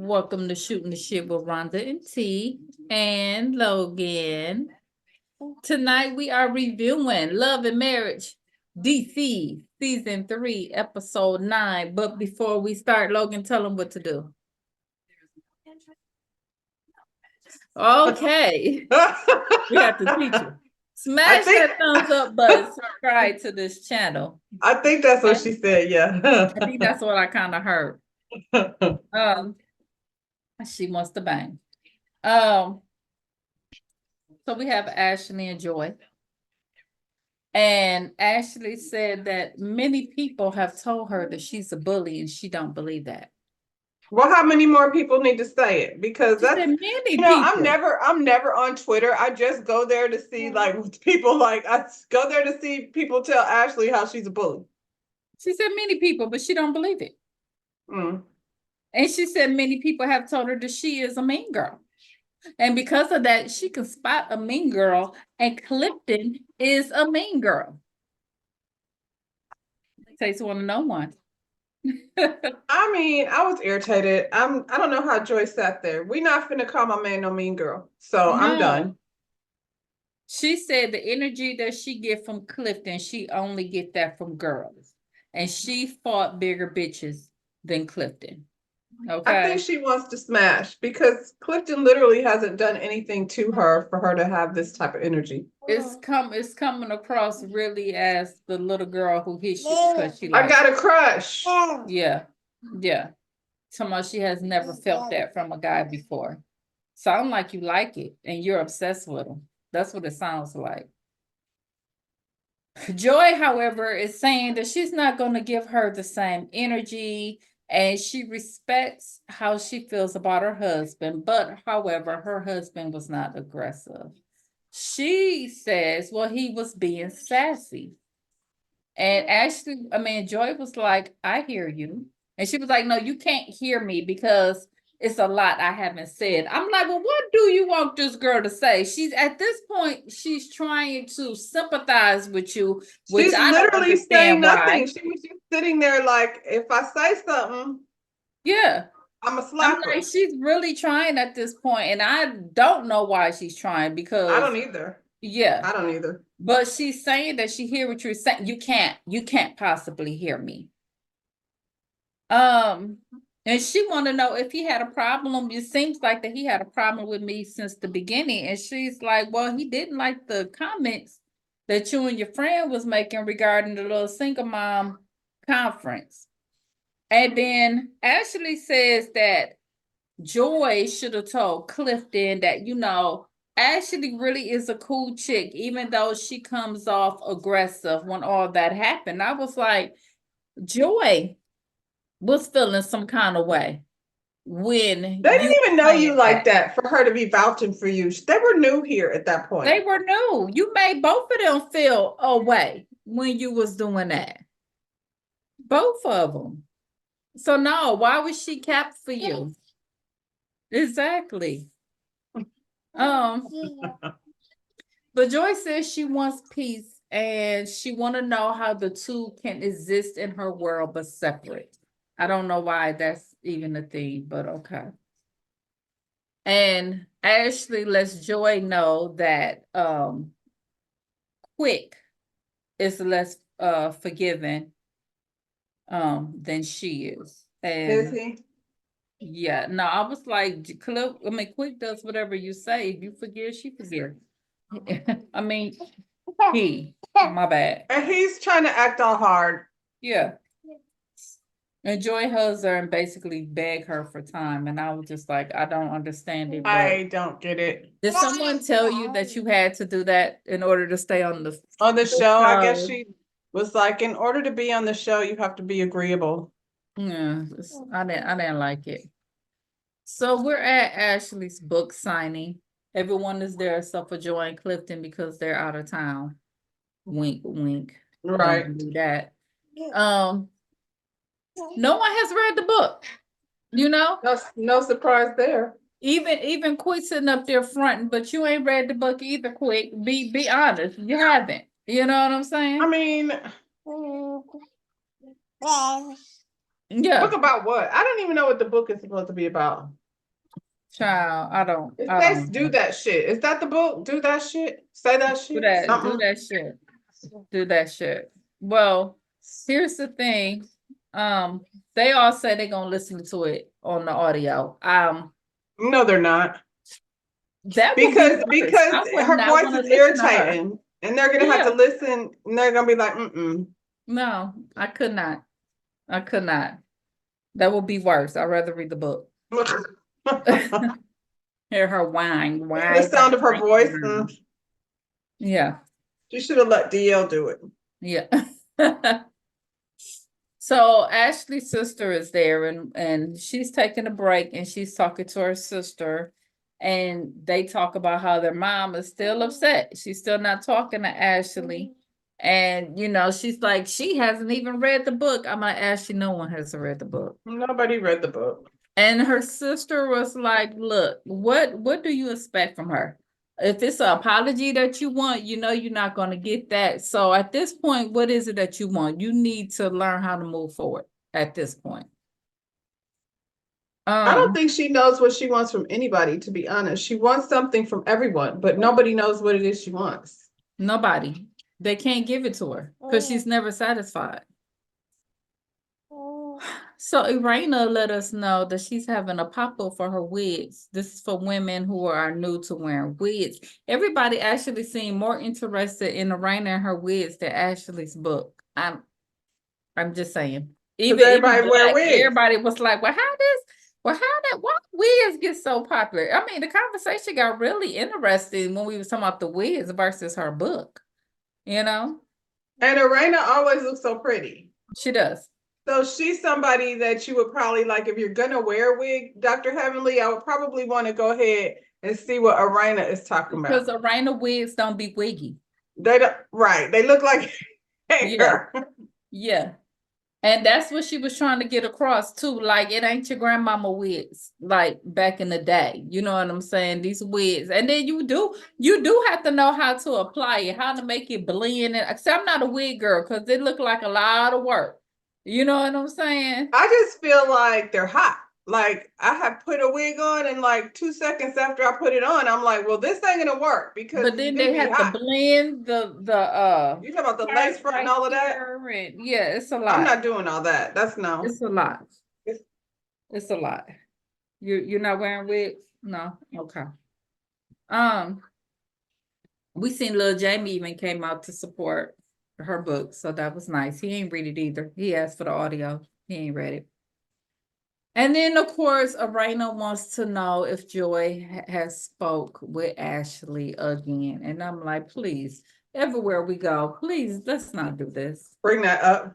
Welcome to Shooting the Shit with Rhonda and T and Logan. Tonight we are reviewing Love and Marriage DC Season 3, Episode 9. But before we start, Logan, tell them what to do. Okay. We got the teacher. Smash that thumbs up button, subscribe to this channel. I think that's what she said, yeah. I think that's what I kind of heard. She wants to bang. So we have Ashley and Joy. And Ashley said that many people have told her that she's a bully and she don't believe that. Well, how many more people need to say it? Because She that's said many you know, people. I'm never on Twitter. I just go there to see like people like I go there to see people tell Ashley how she's a bully. She said many people, but she don't believe it. Mm. And she said many people have told her that she is a mean girl. And because of that, she can spot a mean girl, and Clifton is a mean girl. Takes one to know one. I mean, I was irritated. I don't know how Joy sat there. We not finna call my man no mean girl. So I'm done. She said the energy that she get from Clifton, she only get that from girls. And she fought bigger bitches than Clifton. Okay. I think she wants to smash because Clifton literally hasn't done anything to her for her to have this type of energy. It's coming across really as the little girl who hits you because she likes. I got a crush. Yeah. Somehow she has never felt that from a guy before. Sound like you like it and you're obsessed with him. That's what it sounds like. Joy, however, is saying that she's not going to give her the same energy and she respects how she feels about her husband. But, however, her husband was not aggressive. She says, well, he was being sassy. And Joy was like, I hear you. And she was like, no, you can't hear me because it's a lot I haven't said. I'm like, well, what do you want this girl to say? She's at this point, she's trying to sympathize with you, which she's I literally saying nothing. why. She was just sitting there like, if I say something, yeah, I'm a slapper. I'm like, she's really trying at this point, and I don't know why she's trying because I don't either. Yeah, I don't either. But she's saying that she hear what you're saying. You can't possibly hear me. And she want to know if he had a problem. It seems like that he had a problem with me since the beginning. And she's like, well, he didn't like the comments that you and your friend was making regarding the little single mom conference. And then Ashley says that Joy should have told Clifton that, Ashley really is a cool chick, even though she comes off aggressive when all that happened. I was like, Joy was feeling some kind of way when they didn't even know you like that for her to be vouching for you. They were new here at that point. They were new. You made both of them feel away when you was doing that. Both of them. So no, why was she capped for you? Exactly. But Joy says she wants peace and she want to know how the two can exist in her world but separate. I don't know why that's even a thing, but okay. And Ashley lets Joy know that Quick is less forgiving than she is. And is he? Yeah, no, I was like, Quick does whatever you say. If you forgive, she forgives. My bad. And he's trying to act all hard. Yeah. And Joy hugs her and basically beg her for time. And I was just like, I don't understand it. I don't get it. Did someone tell you that you had to do that in order to stay on the show? I guess she was like, in order to be on the show, you have to be agreeable. Yeah, I didn't like it. So we're at Ashley's book signing. Everyone is there except for Joy and Clifton because they're out of town. Wink, wink. Right. Don't do that. No one has read the book. No surprise there. Even Quick sitting up there fronting, but you ain't read the book either, Quick. Be honest. You haven't. You know what I'm saying? I mean, Yeah, Book about what? I don't even know what the book is supposed to be about. child, It I says don't do know. that shit. Is that the book? Do that shit? Say that shit? Do Something? that shit, do that shit. Well, here's the thing. Um, they all say they're gonna listen to it on the audio. No, they're not. That would be Because worse. I would her not voice want to is listen to her. irritating and they're gonna have to Yeah, listen and they're gonna be like, mm-mm. no, I could not. I could not. That would be worse. I'd rather read the book. Hear her whine, The whine, sound of her whine, voice. whine. Yeah, She should have let DL do it. yeah. So Ashley's sister is there and she's taking a break and she's talking to her sister and they talk about how their mom is still upset. She's still not talking to Ashley. And you know, she's like, she hasn't even read the book. I'm like, Ashley, no one has read the book. Nobody read the book. And her sister was like, look, what do you expect from her? If it's an apology that you want, you know you're not going to get that. So at this point, what is it that you want? You need to learn how to move forward at this point. I don't think she knows what she wants from anybody, to be honest. She wants something from everyone, but nobody knows what it is she wants. Nobody. They can't give it to her because she's never satisfied. So Irina let us know that she's having a pop-up for her wigs. This is for women who are new to wearing wigs. Everybody actually seemed more interested in Irina and her wigs than Ashley's book. I'm just saying. Even Everybody wear Black, wigs. everybody was like, why wigs get so popular? I mean, the conversation got really interesting when we were talking about the wigs versus her book, you know? And Irena always looks so pretty. She does. So she's somebody that you would probably like if you're gonna wear a wig, Dr. Heavenly. I would probably want to go ahead and see what Irena is talking about. Because Irina wigs don't be wiggy. They don't, right. They look like hair. Yeah. Yeah. And that's what she was trying to get across too. Like, it ain't your grandmama wigs, like back in the day. You know what I'm saying? These wigs. And then you do have to know how to apply it, how to make it blend. And see, I'm not a wig girl because it looked like a lot of work. You know what I'm saying? I just feel like they're hot. Like I have put a wig on and like 2 seconds after I put it on, I'm like, well, this ain't gonna work because But it's then gonna they be have to hot. blend the You talk about the lace front and all of that? and yeah, it's a I'm lot. not doing all that. That's no. It's a lot. It's a lot. You're not wearing wigs? No? Okay. We seen Lil Jamie even came out to support her book, so that was nice. He ain't read it either. He asked for the audio. He ain't read it. And then, of course, Arena wants to know if Joy has spoke with Ashley again. And I'm like, please, everywhere we go, please, let's not do this. Bring that up.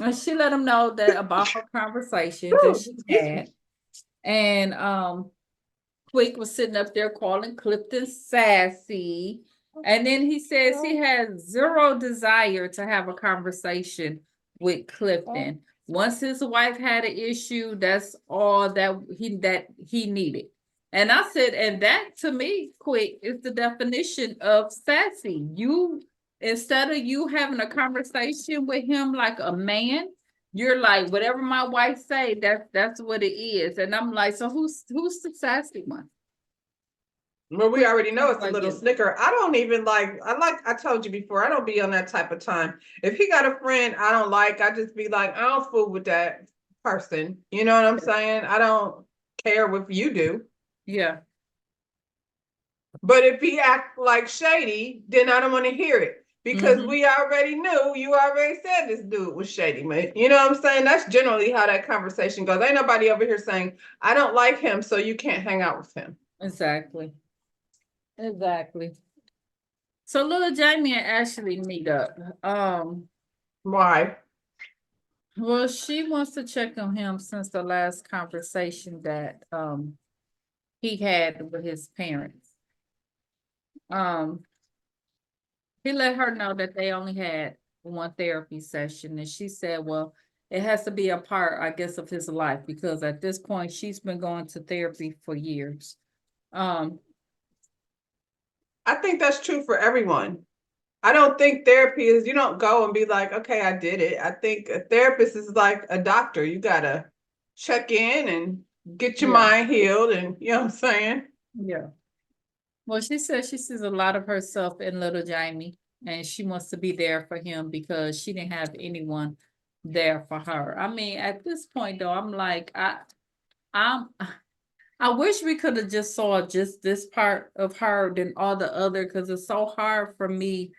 And she let him know that about her conversation that she had. And Quick was sitting up there calling Clifton sassy. And then he says he has zero desire to have a conversation with Clifton. Once his wife had an issue, that's all that he needed. And I said, and that to me, Quick, is the definition of sassy. You, instead of you having a conversation with him like a man, you're like, whatever my wife say, that's what it is. And I'm like, so who's the sassy one? Well, we already know it's a Like little you. snicker. I don't even like I told you before, I don't be on that type of time. If he got a friend I don't like, I just be like, I don't fool with that person. You know what I'm saying? I don't care if you do. Yeah. But if he act like shady, then I don't want to hear it. Because we already knew, you already said this dude was shady, man. You know what I'm saying? That's generally how that conversation goes. Ain't nobody over here saying, I don't like him, so you can't hang out with him. Exactly. Exactly. So Lil Jamie and Ashley meet up. Why? Well, she wants to check on him since the last conversation that he had with his parents. He let her know that they only had one therapy session, and she said, well, it has to be a part, I guess, of his life because at this point she's been going to therapy for years. I think that's true for everyone. I don't think therapy is, you don't go and be like, okay, I did it. I think a therapist is like a doctor. You gotta check in and get your Yeah. mind healed, and you know what I'm saying? Yeah. Well, she says she sees a lot of herself in little Jamie, and she wants to be there for him because she didn't have anyone there for her. I mean, at this point though, I'm like, I'm I wish we could have just saw just this part of her than all the other, because it's so hard for me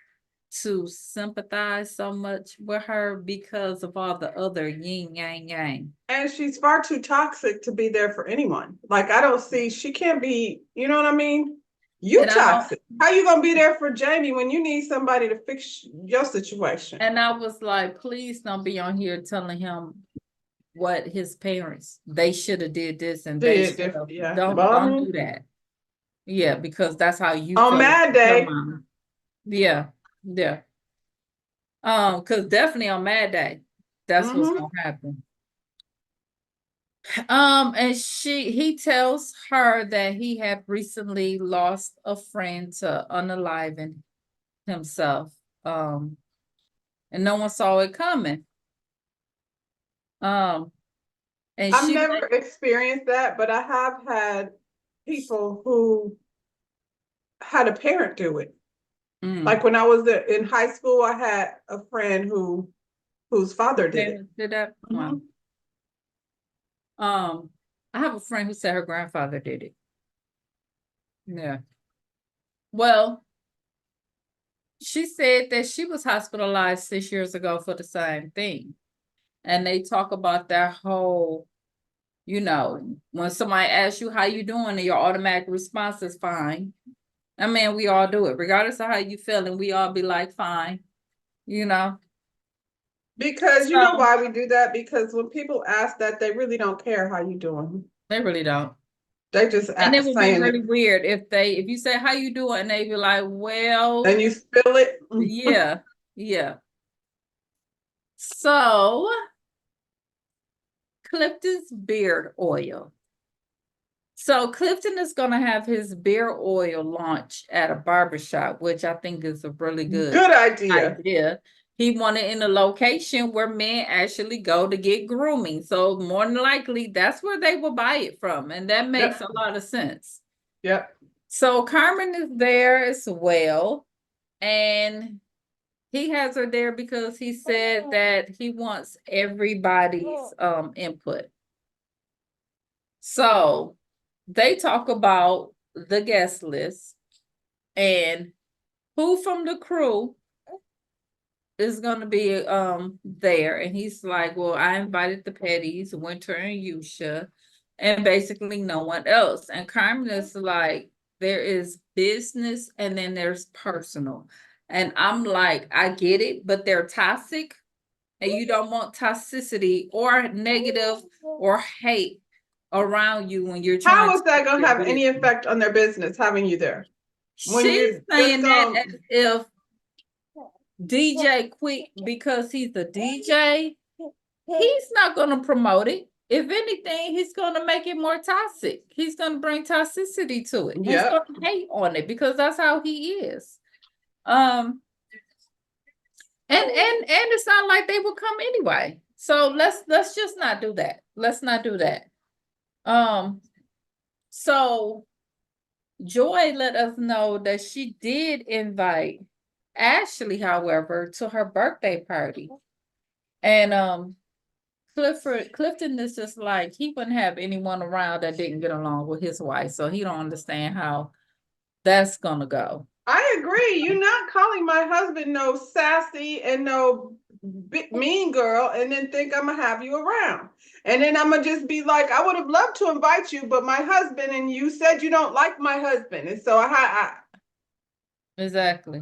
to sympathize so much with her because of all the other yin yang yang. And she's far too toxic to be there for anyone. Like, I don't see, she can't be, you know what I mean? You And I don't, toxic. How you gonna be there for Jamie when you need somebody to fix your situation? and I was like, please don't be on here telling him what his parents, they should have did this and they should have, Yeah. don't do that. Yeah, because that's how you On feel Mad about your Day, mama. Yeah, yeah. Because definitely on Mad Day, that's what's gonna happen. And he tells her that he had recently lost a friend to unaliving himself. And no one saw it coming. And I've she never experienced that, but I have had people who had a parent do it. Like when I was in high school, I had a friend whose father did it. did that. Wow. I have a friend who said her grandfather did it. Yeah. Well, she said that she was hospitalized 6 years ago for the same thing. And they talk about that whole, when somebody asks you how you doing and your automatic response is fine. I mean, we all do it, regardless of how you feeling, we all be like, fine, Because you know why we do that? Because when people ask that, they really don't care how you doing. They really don't. They just And it would be saying really it. weird if you say how you doing and they be like, well, And you spill it. yeah, yeah. So Clifton's beard oil. So Clifton is going to have his beard oil launch at a barbershop, which I think is a really good idea. He wanted in a location where men actually go to get grooming. So more than likely, that's where they will buy it from. And that makes a lot of sense. Yep. So Carmen is there as well. And he has her there because he said that he wants everybody's input. So they talk about the guest list and who from the crew is going to be there. And he's like, well, I invited the Pettys, Winter and Yusha, and basically no one else. And Carmen is like, there is business and then there's personal. And I'm like, I get it, but they're toxic and you don't want toxicity or negative or hate around you when you're trying. How is that going to have any effect on their business having you there? She's saying that as if DJ quit because he's a DJ, he's not going to promote it. If anything, he's going to make it more toxic. He's going to bring toxicity to it. He's going to hate on it because that's how he is. And it's not like they will come anyway. So let's just not do that. Let's not do that. So Joy let us know that she did invite Ashley, however, to her birthday party. And Clifton is just like, he wouldn't have anyone around that didn't get along with his wife. So he don't understand how that's gonna go. I agree. You're not calling my husband no sassy and no mean girl and then think I'm gonna have you around. And then I'm gonna just be like, I would have loved to invite you, but my husband, and you said you don't like my husband. And so I Exactly.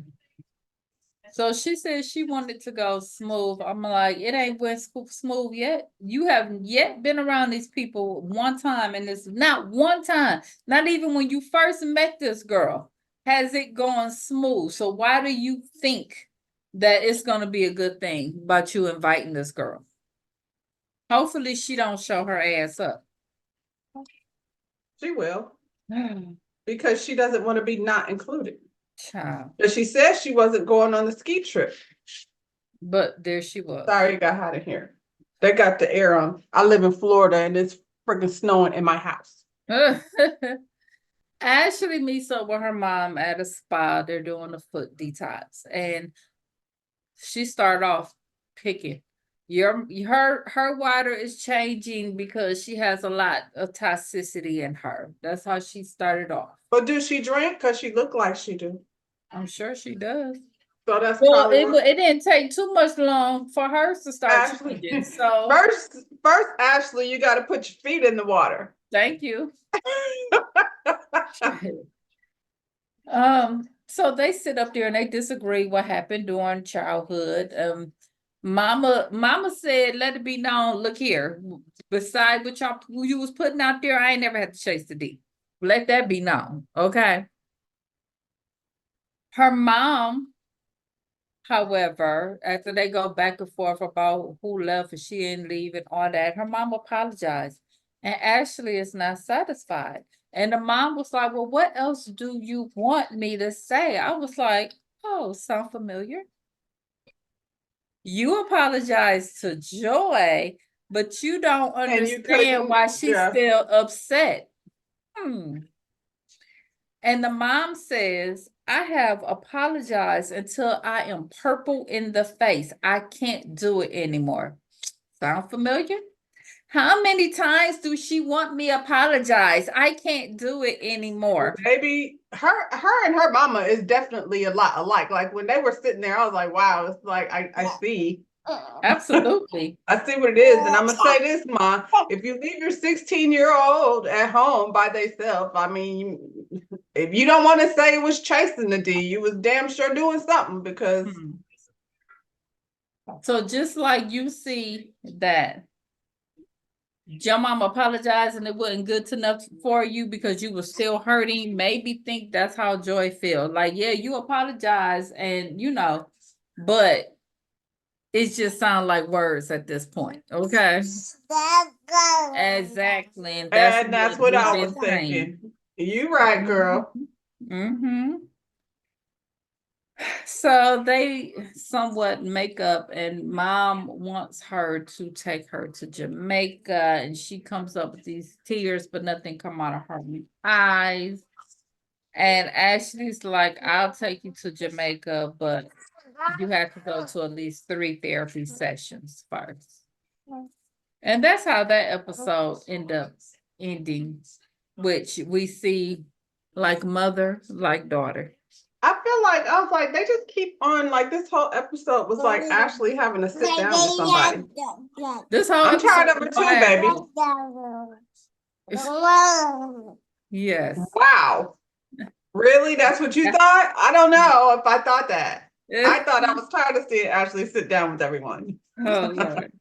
So she said she wanted to go smooth. I'm like, it ain't went smooth yet. You haven't yet been around these people one time, and it's not one time, not even when you first met this girl, has it gone smooth. So why do you think that it's going to be a good thing about you inviting this girl? Hopefully she don't show her ass up. She will. Because she doesn't want to be not included. Child. But she said she wasn't going on the ski trip. But there she was. Sorry, it got hot in here. They got the air on. I live in Florida and it's freaking snowing in my house. Ashley meets up with her mom at a spa. They're doing a foot detox, and she started off picking. Her water is changing because she has a lot of toxicity in her. That's how she started off. But do she drink? Because she looked like she do. I'm sure she does. So that's Well, probably it didn't take too much long for her to start Ashley. changing. So First, Ashley, you got to put your feet in the water. thank you. So they sit up there and they disagree what happened during childhood. Mama said, let it be known, look here, beside what you was putting out there, I ain't never had to chase the D. Let that be known, okay? Her mom, however, after they go back and forth about who left and she didn't leave and all that, her mom apologized. And Ashley is not satisfied. And the mom was like, well, what else do you want me to say? I was like, oh, sound familiar? You apologize to Joy, but you don't understand why she's still upset. And the mom says, I have apologized until I am purple in the face. I can't do it anymore. Sound familiar? How many times do she want me apologize? I can't do it anymore. Maybe her and her mama is definitely a lot alike. Like when they were sitting there, I was like, wow, it's like I see. Absolutely. I see what it is. And I'm gonna say this, Ma. If you leave your 16-year-old at home by themselves, I mean, if you don't want to say it was chasing the D, you was damn sure doing something because so just like you see that your mom apologized and it wasn't good enough for you because you were still hurting, maybe think that's how Joy feels. Like, yeah, you apologize and but it just sounds like words at this point. Okay. Exactly. And that's what I was thinking. You right, girl. So they somewhat make up, and mom wants her to take her to Jamaica, and she comes up with these tears, but nothing come out of her eyes. And Ashley's like, I'll take you to Jamaica, but you have to go to at least 3 therapy sessions first. And that's how that episode ending, which we see like mother, like daughter. I was like, they just keep on, like this whole episode was like Ashley having to sit down with somebody. I'm tired of it too, baby. Yes. Wow. Really? That's what you thought? I don't know if I thought that. I thought I was tired of seeing Ashley sit down with everyone. Oh, Lord.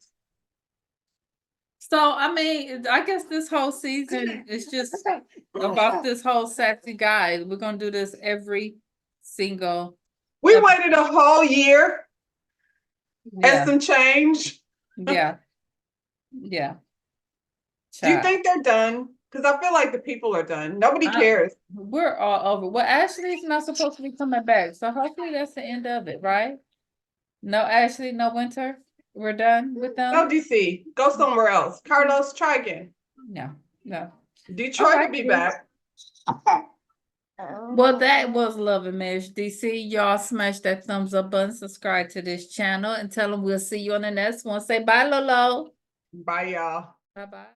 So, I mean, I guess this whole season is just about this whole sassy guy. We're going to do this every single. We waited a whole year and some change. Yeah. Do you think they're done? Because I feel like the people are done. Nobody cares. We're all over. Well, Ashley's not supposed to be coming back. So hopefully that's the end of it, right? No Ashley, no Winter. We're done with them. No DC. Go somewhere else. Carlos, try again. No. Detroit will be back. Well, that was Love and Marriage DC. Y'all smash that thumbs up button, subscribe to this channel, and tell them we'll see you on the next one. Say bye, Lolo. Bye, y'all. Bye-bye.